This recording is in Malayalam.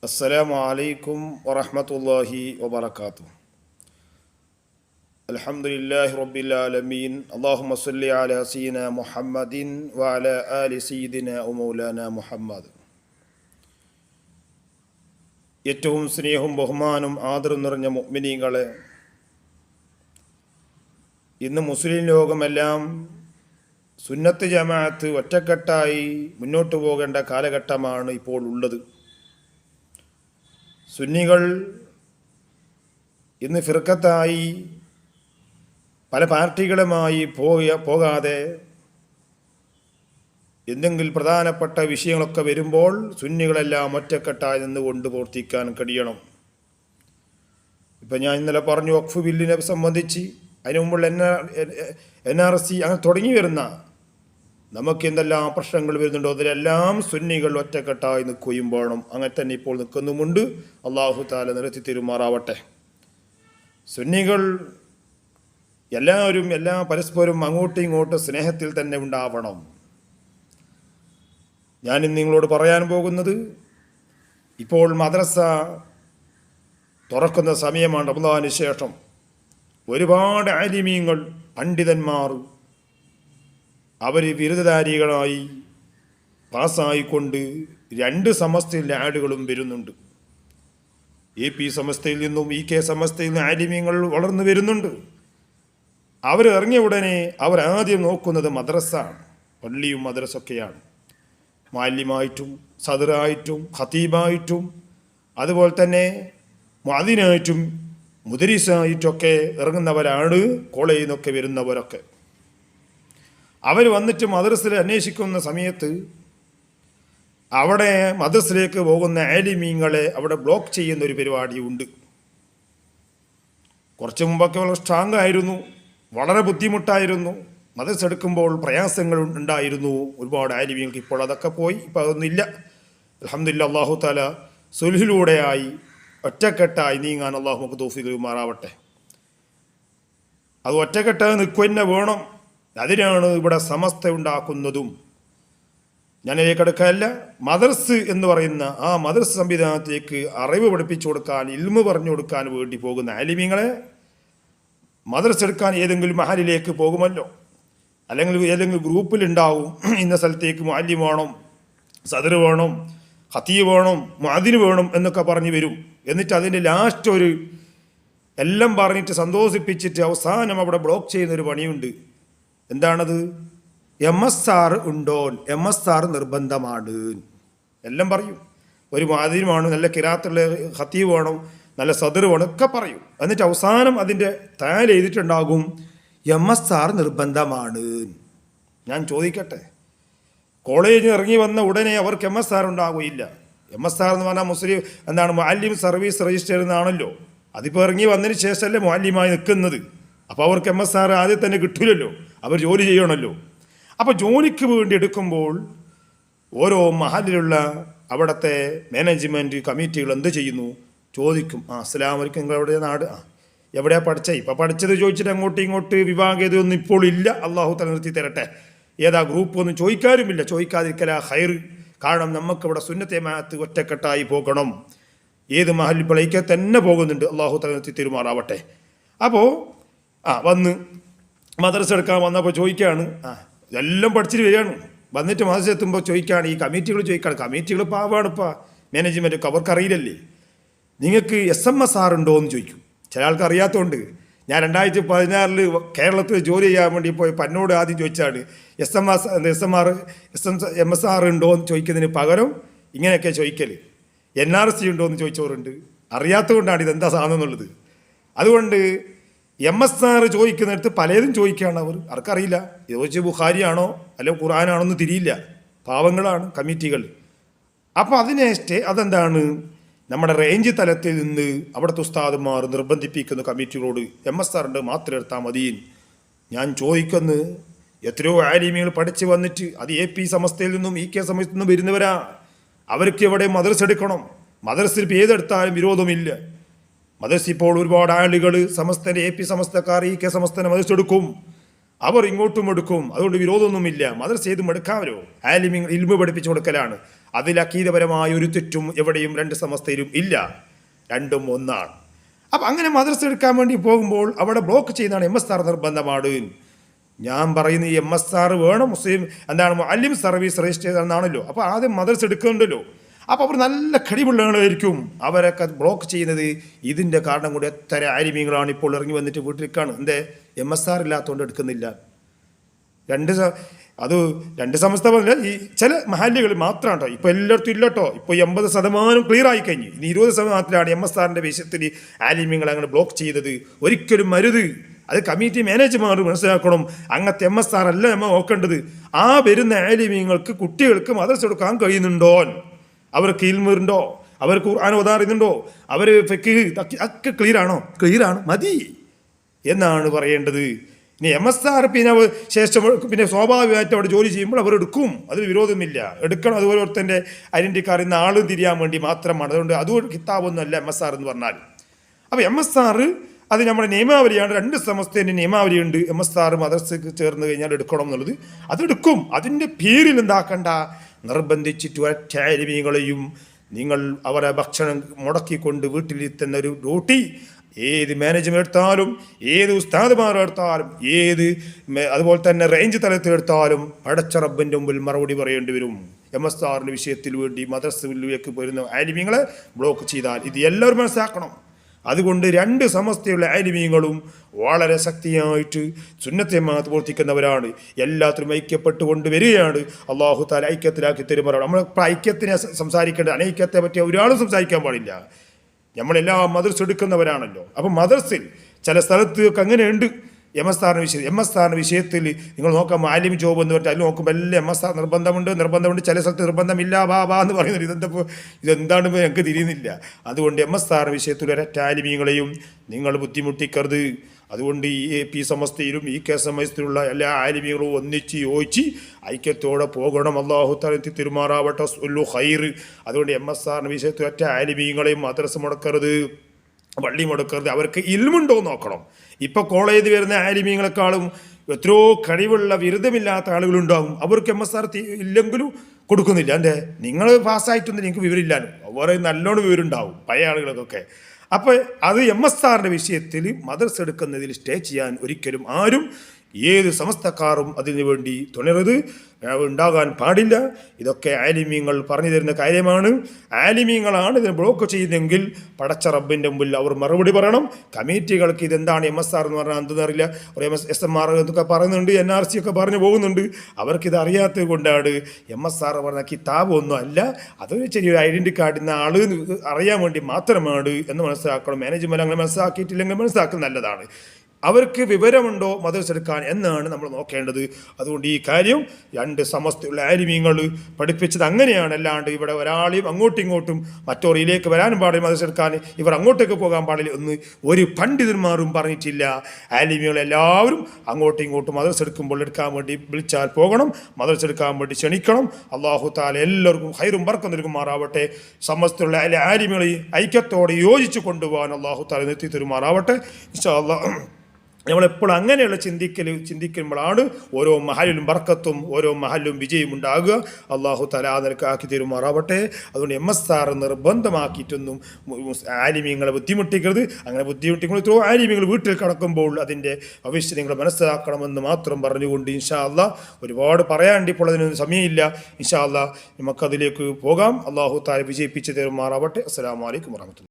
അസ്സലാമു അലൈക്കും വറഹ്മത്തുള്ളാഹി വബറകാതുഹു. അൽഹംദുലില്ലാഹി റബ്ബിൽ ആലമീൻ. അല്ലാഹുമ്മ സ്വല്ലി അലാ സയ്യിദിനാ മുഹമ്മദിൻ വഅലാ ആലി സയ്യിദിനാ മൗലാനാ മുഹമ്മദ്. ഏറ്റവും സ്നേഹവും ബഹുമാനവും ആദരവും നിറഞ്ഞ മുഅ്മിനീങ്ങളെ, ഇന്ന് മുസ്ലിം ലോകമെല്ലാം സുന്നത്ത് ജമാഅത്ത് ഒറ്റക്കെട്ടായി മുന്നോട്ട് പോകേണ്ട കാലഘട്ടമാണ് ഇപ്പോൾ ഉള്ളത്. സുന്നികൾ ഇന്ന് ഫിർഖത്തായി പല പാർട്ടികളുമായി പോകാതെ എന്തെങ്കിലും പ്രധാനപ്പെട്ട വിഷയങ്ങളൊക്കെ വരുമ്പോൾ സുന്നികളെല്ലാം ഒറ്റക്കെട്ടായി നിന്നുകൊണ്ട് പ്രവർത്തിക്കാൻ കഴിയണം. ഇപ്പം ഞാൻ ഇന്നലെ പറഞ്ഞു വഖഫ് ബില്ലിനെ സംബന്ധിച്ച്, അതിനു മുമ്പുള്ള NRC അങ്ങനെ തുടങ്ങി വരുന്ന നമുക്ക് എന്തെല്ലാം പ്രശ്നങ്ങൾ വരുന്നുണ്ടോ അതിലെല്ലാം സുന്നികൾ ഒറ്റക്കെട്ടായി നിൽക്കുകയും വേണം. അങ്ങനെ തന്നെ ഇപ്പോൾ നിൽക്കുന്നുമുണ്ട്. അള്ളാഹു താല നിരത്തി തിരുമാറാവട്ടെ. സുന്നികൾ എല്ലാവരും പരസ്പരം അങ്ങോട്ടും ഇങ്ങോട്ടും സ്നേഹത്തിൽ തന്നെ ഉണ്ടാവണം. ഞാനിന്ന് നിങ്ങളോട് പറയാൻ പോകുന്നത്, ഇപ്പോൾ മദ്രസ തുറക്കുന്ന സമയമാണ്. റമദാന് ശേഷം ഒരുപാട് ആലിമീങ്ങൾ, പണ്ഡിതന്മാർ അവർ ബിരുദധാരികളായി പാസ്സായിക്കൊണ്ട് 2 സമസ്തയിൽ ആളുകളും വരുന്നുണ്ട്. AP സമസ്തയിൽ നിന്നും EK സമസ്തയിൽ നിന്ന് ആലിമീങ്ങൾ വളർന്നു വരുന്നുണ്ട്. അവർ ഇറങ്ങിയ ഉടനെ അവർ ആദ്യം നോക്കുന്നത് മദ്രസ, പള്ളിയും മദ്രസൊക്കെയാണ്. മാലിമായിട്ടും സദറായിട്ടും ഖതീബായിട്ടും അതുപോലെ തന്നെ മുഅദ്ദിനായിട്ടും മുദരിസായിട്ടൊക്കെ ഇറങ്ങുന്നവരാണ് കോളേജിൽ നിന്നൊക്കെ വരുന്നവരൊക്കെ. അവർ വന്നിട്ട് മദ്രസയിൽ അന്വേഷിക്കുന്ന സമയത്ത് അവിടെ മദ്രസയിലേക്ക് പോകുന്ന ആലിമീങ്ങളെ അവിടെ ബ്ലോക്ക് ചെയ്യുന്ന ഒരു പരിപാടിയുണ്ട്. കുറച്ച് മുമ്പൊക്കെ വളരെ സ്ട്രോങ് ആയിരുന്നു, വളരെ ബുദ്ധിമുട്ടായിരുന്നു. മദ്രസ എടുക്കുമ്പോൾ പ്രയാസങ്ങൾ ഉണ്ടായിരുന്നു ഒരുപാട് ആലിമീങ്ങൾക്ക്. ഇപ്പോൾ അതൊക്കെ പോയി, ഇപ്പോൾ അതൊന്നുമില്ല. അൽഹംദുലില്ലാഹ്, അല്ലാഹു തആല സുൽഹിലൂടെയായി ഒറ്റക്കെട്ടായി നീങ്ങാൻ അല്ലാഹു നമുക്ക് തൗഫീഖ് നൽകുമാറാവട്ടെ. അത് ഒറ്റക്കെട്ടായി നിൽക്കുക തന്നെ വേണം. അതിനാണ് ഇവിടെ സമസ്ത ഉണ്ടാക്കുന്നതും. ഞാനിലേക്ക് എടുക്കാനല്ല, മദ്രസ് എന്ന് പറയുന്ന ആ മദ്രസ് സംവിധാനത്തിലേക്ക് അറിവ് പഠിപ്പിച്ചു കൊടുക്കാൻ, ഇൽമു പറഞ്ഞു കൊടുക്കാൻ വേണ്ടി പോകുന്ന ആലിമീങ്ങളെ മദ്രസ് എടുക്കാൻ ഏതെങ്കിലും മഹലിലേക്ക് പോകുമല്ലോ, അല്ലെങ്കിൽ ഏതെങ്കിലും ഗ്രൂപ്പിലുണ്ടാവും, ഇന്ന സ്ഥലത്തേക്ക് മുഅല്ലിം വേണം, സദർ വേണം, ഖതീബ് വേണം, മുഅദ്ദിൻ വേണം എന്നൊക്കെ പറഞ്ഞു വരും. എന്നിട്ട് അതിൻ്റെ ലാസ്റ്റ് ഒരു എല്ലാം പറഞ്ഞിട്ട് സന്തോഷിപ്പിച്ചിട്ട് അവസാനം അവിടെ ബ്ലോക്ക് ചെയ്യുന്നൊരു പണിയുണ്ട്. എന്താണത്? MSR ഉണ്ടോ, MSR നിർബന്ധമാണ് എല്ലാം പറയും. ഒരു മുഅദ്ദിൻ വേണം, നല്ല ഖിറാത്തുള്ള ഖതീബ് വേണം, നല്ല സദർ വേണം ഒക്കെ പറയും. എന്നിട്ട് അവസാനം അതിൻ്റെ താഴെ എഴുതിയിട്ടുണ്ടാകും MSR നിർബന്ധമാണ്. ഞാൻ ചോദിക്കട്ടെ, കോളേജിൽ ഇറങ്ങി വന്ന ഉടനെ അവർക്ക് MSR ഉണ്ടാകുകയില്ല. MSR എന്ന് പറഞ്ഞാൽ മുസ്ലിം എന്താണ്, മുഅല്ലിം സർവീസ് രജിസ്റ്റർ എന്നാണല്ലോ. അതിപ്പോൾ ഇറങ്ങി വന്നതിന് ശേഷമല്ലേ മുഅല്ലിമായി നിൽക്കുന്നത്. അപ്പോൾ അവർക്ക് MSR ആദ്യം തന്നെ കിട്ടില്ലല്ലോ, അവർ ജോലി ചെയ്യണമല്ലോ. അപ്പോൾ ജോലിക്ക് വേണ്ടി എടുക്കുമ്പോൾ ഓരോ മഹലിലുള്ള അവിടുത്തെ മാനേജ്മെൻറ്റ് കമ്മിറ്റികൾ എന്ത് ചെയ്യുന്നു? ചോദിക്കും, അസ്സലാമു അലൈക്കും, നിങ്ങൾ എവിടെ നാട്, എവിടെയാണ് പഠിച്ചത്? ഇപ്പോൾ പഠിച്ചത് ചോദിച്ചിട്ട് അങ്ങോട്ടും ഇങ്ങോട്ട് വിഭാഗീയതയൊന്നും ഇപ്പോൾ ഇല്ല. അള്ളാഹു തആല നിർത്തി തരട്ടെ. ഏതാ ഗ്രൂപ്പ് ഒന്നും ചോദിക്കാറുമില്ല. ചോദിക്കാതിരിക്കലാ ഹൈർ. കാരണം നമുക്കിവിടെ സുന്നത്തെ ജമാഅത്ത് ഒറ്റക്കെട്ടായി പോകണം. ഏത് മഹലിൽ പിളയ്ക്ക് തന്നെ പോകുന്നുണ്ട്. അള്ളാഹു തആല നിർത്തി തിരുമാറാവട്ടെ. അപ്പോൾ വന്ന് മദ്രസ എടുക്കാൻ വന്നപ്പോൾ ചോദിക്കുകയാണ്, എല്ലാം പഠിച്ചിട്ട് വരികയാണ്. വന്നിട്ട് മദ്രസ എത്തുമ്പോൾ ചോദിക്കുകയാണ്, ഈ കമ്മിറ്റികൾ ചോദിക്കുകയാണ്. കമ്മിറ്റികൾ പാവാണ്, ഇപ്പോൾ മാനേജ്മെൻറ്റൊക്കെ അവർക്കറിയില്ലല്ലേ. നിങ്ങൾക്ക് SMSR ഉണ്ടോ എന്ന് ചോദിക്കും. ചില ആൾക്ക് അറിയാത്തതുകൊണ്ട്. ഞാൻ 2016 കേരളത്തിൽ ജോലി ചെയ്യാൻ വേണ്ടി പോയപ്പോൾ എന്നോട് ആദ്യം ചോദിച്ചാണ് MSR ഉണ്ടോ എന്ന് ചോദിക്കുന്നതിന് പകരം ഇങ്ങനെയൊക്കെ ചോദിക്കൽ. NRC ഉണ്ടോ എന്ന് ചോദിച്ചവരുണ്ട്. അറിയാത്തതുകൊണ്ടാണ് ഇതെന്താ സാധനം എന്നുള്ളത്. അതുകൊണ്ട് MSR ചോദിക്കുന്നിടത്ത് പലതും ചോദിക്കുകയാണ് അവർ. ആർക്കറിയില്ല, ഇത് ചോദിച്ച് ബുഖാരിയാണോ അല്ലെങ്കിൽ ഖുർആനാണോ എന്ന് തിരിയില്ല. പാവങ്ങളാണ് കമ്മിറ്റികൾ. അപ്പോൾ അതെന്താണ്, നമ്മുടെ റേഞ്ച് തലത്തിൽ നിന്ന് അവിടുത്തെ ഉസ്താദന്മാർ നിർബന്ധിപ്പിക്കുന്ന കമ്മിറ്റികളോട് MSR ഉണ്ട് മാത്രം എടുത്താൽ മതി. ഞാൻ ചോദിക്കുന്നു, എത്രയോ ആലിമീങ്ങൾ പഠിച്ച് വന്നിട്ട് അത് AP സമസ്തയിൽ നിന്നും EK സമസ്തയിൽ നിന്നും വരുന്നവരാ. അവർക്ക് എവിടെ മദ്രസ എടുക്കണം. മദ്രസയിൽ ഇപ്പോൾ ഏതെടുത്താലും വിരോധമില്ല. മദ്രസ ഇപ്പോൾ ഒരുപാട് ആളുകൾ സമസ്തൻ്റെ AP സമസ്തക്കാർ EK സമസ്തനെ മദ്രസ എടുക്കും. അവർ ഇങ്ങോട്ടും എടുക്കും. അതുകൊണ്ട് വിരോധമൊന്നുമില്ല. മദ്രസ ഏതും എടുക്കാമല്ലോ. ആലിമീങ്ങൾ ഇൽമു പഠിപ്പിച്ചു കൊടുക്കലാണ്. അതിൽ അക്കീദപരമായ ഒരു തെറ്റും എവിടെയും രണ്ട് സമസ്തയിലും ഇല്ല, രണ്ടും ഒന്നാണ്. അപ്പം അങ്ങനെ മദ്രസ എടുക്കാൻ വേണ്ടി പോകുമ്പോൾ അവിടെ ബ്ലോക്ക് ചെയ്യുന്നതാണ് MSR നിർബന്ധമാണ്. ഞാൻ പറയുന്ന ഈ MSR വേണം, മുസ്ലിം എന്താണ് മുഅല്ലിം സർവീസ് രജിസ്റ്റർ ചെയ്താണെന്നാണല്ലോ. അപ്പോൾ ആദ്യം മദ്രസ എടുക്കുന്നുണ്ടല്ലോ. അപ്പോൾ അവർ നല്ല കഴിവുള്ളവരായിരിക്കും, അവരൊക്കെ ബ്ലോക്ക് ചെയ്യുന്നത് ഇതിൻ്റെ കാരണം കൊണ്ട് എത്ര ആലിമീങ്ങളാണ് ഇപ്പോൾ ഇറങ്ങി വന്നിട്ട് വീട്ടിലേക്കാണ്. എന്തേ MSR ഇല്ലാത്തതുകൊണ്ട് എടുക്കുന്നില്ല. അത് രണ്ട് സമസ്ത പറഞ്ഞാൽ ഈ ചില മഹല്ലുകളിൽ മാത്രമാണ് കേട്ടോ, ഇപ്പോൾ എല്ലായിടത്തും ഇല്ല കേട്ടോ. ഇപ്പോൾ 80% ക്ലിയർ ആയി കഴിഞ്ഞു. ഇനി 20%-ലാണ് MSRൻ്റെ വിഷയത്തിൽ ആലിമ്യങ്ങൾ അങ്ങനെ ബ്ലോക്ക് ചെയ്തത്. ഒരിക്കലും മരുത്. അത് കമ്മിറ്റി മാനേജ്മാർ മനസ്സിലാക്കണം. അങ്ങനത്തെ MSR അല്ല നമ്മൾ നോക്കേണ്ടത്. ആ വരുന്ന ആലിമ്യങ്ങൾക്ക് കുട്ടികൾക്ക് മദ്രസ കൊടുക്കാൻ കഴിയുന്നുണ്ടോ, അവർക്ക് ഇൽമുണ്ടോ, അവർക്ക് ഖുർആൻ ഓതാറുന്നുണ്ടോ, അവർ ഫിഖ് ഒക്കെ ക്ലിയറാണ് മതി എന്നാണ് പറയേണ്ടത്. ഇനി MSR പിന്നെ ശേഷം പിന്നെ സ്വാഭാവികമായിട്ട് അവിടെ ജോലി ചെയ്യുമ്പോൾ അവർ എടുക്കും, അതിൽ വിരോധമില്ല, എടുക്കണം. അതുപോലെ ഒരുത്തൻ്റെ ഐഡൻറ്റി കാർഡ് ഇന്ന് ആളും തിരിയാൻ വേണ്ടി മാത്രമാണ്. അതുകൊണ്ട് അതും കിതാബൊന്നുമല്ല MSR എന്ന് പറഞ്ഞാൽ. അപ്പോൾ MSR അത് നമ്മുടെ നിയമാവലിയാണ്. രണ്ട് സമസ്തേൻ്റെ നിയമാവലിയുണ്ട്. MSR മദ്രസക്ക് ചേർന്ന് കഴിഞ്ഞാൽ എടുക്കണം എന്നുള്ളത്. അതെടുക്കും. അതിൻ്റെ പേരിൽ എന്താക്കണ്ട, നിർബന്ധിച്ചിട്ട് ഒറ്റ ആലിമീങ്ങളെയും നിങ്ങൾ അവരെ ഭക്ഷണം മുടക്കിക്കൊണ്ട് വീട്ടിലിരുത്തുന്ന ഒരു ഡ്യൂട്ടി ഏത് മാനേജ്മെൻ്റ് എടുത്താലും, ഏത് ഉസ്താദുമാരെടുത്താലും, അതുപോലെ തന്നെ റേഞ്ച് തലത്തിലെടുത്താലും പടച്ച റബ്ബിൻ്റെ മുമ്പിൽ മറുപടി പറയേണ്ടി വരും. MSRൻ്റെ വിഷയത്തിൽ വേണ്ടി മദ്രസയിലേക്ക് വരുന്ന ആലിമീങ്ങളെ ബ്ലോക്ക് ചെയ്താൽ ഇത് എല്ലാവരും മനസ്സിലാക്കണം. അതുകൊണ്ട് രണ്ട് സമസ്തയുള്ള ആലിമീങ്ങളും വളരെ ശക്തിയായിട്ട് സുന്നത്തെ ജമാഅത്ത് പ്രവർത്തിക്കുന്നവരാണ്. എല്ലാത്തിലും ഐക്യപ്പെട്ടുകൊണ്ട് വരികയാണ്. അള്ളാഹു തആല ഐക്യത്തിലാക്കി തരുമാറാണ്. നമ്മൾ ഐക്യത്തിനെ സംസാരിക്കേണ്ടത്, അനൈക്യത്തെ പറ്റി ഒരാളും സംസാരിക്കാൻ പാടില്ല. നമ്മളെല്ലാം മദ്രസ എടുക്കുന്നവരാണല്ലോ. അപ്പം മദ്രസയിൽ ചില സ്ഥലത്തൊക്കെ അങ്ങനെയുണ്ട്. MSRൻ്റെ വിഷയത്തിൽ നിങ്ങൾ നോക്കാം, ആലിം ജോബ് എന്ന് പറഞ്ഞാൽ അതിൽ നോക്കുമ്പോൾ എല്ലാം MSR നിർബന്ധമുണ്ട്. ചില സ്ഥലത്ത് നിർബന്ധമില്ല, ബാ എന്ന് പറയുന്നത് ഇതെന്താണെന്ന് ഞങ്ങൾക്ക് തിരിയുന്നില്ല. അതുകൊണ്ട് MSR വിഷയത്തിൽ ഒരൊറ്റ ആലിമീങ്ങളെയും നിങ്ങൾ ബുദ്ധിമുട്ടിക്കരുത്. അതുകൊണ്ട് ഈ AP സമസ്തയിലും ഈ കെ സമസ്തയിലുള്ള എല്ലാ ആലിമീങ്ങളും ഒന്നിച്ച് യോജിച്ച് ഐക്യത്തോടെ പോകണം. അല്ലാഹു തആല തിരുമാറാവട്ടെ. ഖൈർ. അതുകൊണ്ട് MSRൻ്റെ വിഷയത്തിൽ ഒറ്റ ആലിമീങ്ങളെയും മദ്രസ മുടക്കരുത്, പള്ളി മുടക്കരുത്. അവർക്ക് ഇൽമുണ്ടോ നോക്കണം. ഇപ്പോൾ കോളേജിൽ വരുന്ന ആലിമീങ്ങളെക്കാളും എത്രയോ കഴിവുള്ള ബിരുദമില്ലാത്ത ആളുകളുണ്ടാവും. അവർക്ക് MSR ഇല്ലെങ്കിലും കൊടുക്കുന്നില്ല. എന്തേ, നിങ്ങൾ പാസ്സായിട്ടൊന്നും നിങ്ങൾക്ക് വിവരമില്ലാനും അവരെ നല്ലോണം വിവരമുണ്ടാവും പഴയ ആളുകൾക്കൊക്കെ. അപ്പോൾ അത് MSRൻ്റെ വിഷയത്തിൽ മദ്രസ എടുക്കുന്നതിൽ സ്റ്റേ ചെയ്യാൻ ഒരിക്കലും ആരും ഏത് സമസ്തക്കാരും അതിനു വേണ്ടി തുണരുത്, ഉണ്ടാകാൻ പാടില്ല. ഇതൊക്കെ ആലിമീങ്ങൾ പറഞ്ഞു തരുന്ന കാര്യമാണ്. ആലിമീങ്ങളാണ് ഇതിനെ ബ്ലോക്ക് ചെയ്യുന്നതെങ്കിൽ പടച്ച റബ്ബിൻ്റെ മുമ്പിൽ അവർ മറുപടി പറയണം. കമ്മിറ്റികൾക്ക് ഇതെന്താണ് MSR എന്ന് പറഞ്ഞാൽ എന്തെന്നറിയില്ല. ഒരു SMR എന്നൊക്കെ പറയുന്നുണ്ട്, NRC ഒക്കെ പറഞ്ഞു പോകുന്നുണ്ട്. അവർക്കിത് അറിയാത്തത് കൊണ്ടാണ്. MSR പറഞ്ഞ കിതാബ് ഒന്നും അല്ല, അതൊരു ചെറിയൊരു ഐഡൻറ്റി കാർഡിന് ആൾ അറിയാൻ വേണ്ടി മാത്രമാണ് എന്ന് മനസ്സിലാക്കണം. മാനേജ്മെൻറ്റ് അങ്ങനെ മനസ്സിലാക്കിയിട്ടില്ലെങ്കിൽ മനസ്സിലാക്കുന്നത് നല്ലതാണ്. അവർക്ക് വിവരമുണ്ടോ മദ്രസ എടുക്കാൻ എന്നാണ് നമ്മൾ നോക്കേണ്ടത്. അതുകൊണ്ട് ഈ കാര്യം രണ്ട് സമസ്തയുള്ള ആലിമീങ്ങൾ പഠിപ്പിച്ചത് അങ്ങനെയാണ്. അല്ലാണ്ട് ഇവിടെ ഒരാളെയും അങ്ങോട്ടും ഇങ്ങോട്ടും മറ്റോറിയിലേക്ക് വരാനും പാടില്ല, മദ്രസ എടുക്കാൻ ഇവർ അങ്ങോട്ടേക്ക് പോകാൻ പാടില്ല എന്ന് ഒരു പണ്ഡിതന്മാരും പറഞ്ഞിട്ടില്ല. ആലിമീങ്ങൾ എല്ലാവരും അങ്ങോട്ടും ഇങ്ങോട്ടും മദ്രസ എടുക്കുമ്പോൾ എടുക്കാൻ വേണ്ടി വിളിച്ചാൽ പോകണം, മദ്രസ എടുക്കാൻ വേണ്ടി ക്ഷണിക്കണം. അല്ലാഹു തആല എല്ലാവർക്കും ഖൈറും ബർക്കത്തും നൽകുമാറാവട്ടെ. സമസ്തയുള്ള ആലിമീങ്ങളെ ഐക്യത്തോടെ യോജിച്ച് കൊണ്ടുപോകാൻ അല്ലാഹു തആല നിർത്തി തരുമാറാവട്ടെ. ഇൻഷാ അല്ലാഹ് നമ്മളെപ്പോഴും അങ്ങനെയുള്ള ചിന്തിക്കുമ്പോഴാണ് ഓരോ മഹലിലും ബർക്കത്തും ഓരോ മഹലിലും വിജയം ഉണ്ടാകുക. അല്ലാഹു തആല നിനക്കാക്കി തരുമാറാവട്ടെ. അതുകൊണ്ട് MSR നിർബന്ധമാക്കിയിട്ടൊന്നും ആലിമീങ്ങളെ ബുദ്ധിമുട്ടിക്കരുത്. അങ്ങനെ ബുദ്ധിമുട്ടിക്കുമ്പോൾ എത്രയോ ആലിമീങ്ങൾ വീട്ടിൽ കിടക്കുമ്പോൾ അതിൻ്റെ ഭവിഷ്യം നിങ്ങൾ മനസ്സിലാക്കണമെന്ന് മാത്രം പറഞ്ഞുകൊണ്ട് ഇൻഷാ അല്ലാഹ് ഒരുപാട് പറയാണ്ട് ഇപ്പോൾ അതിനൊന്നും സമയമില്ല. ഇൻഷാ അല്ലാഹ് നമുക്കതിലേക്ക് പോകാം. അല്ലാഹു തആല വിജയിപ്പിച്ച് തരുമാറാവട്ടെ. അസ്സലാമു അലൈക്കും വറഹ്മത്തുള്ളാഹി.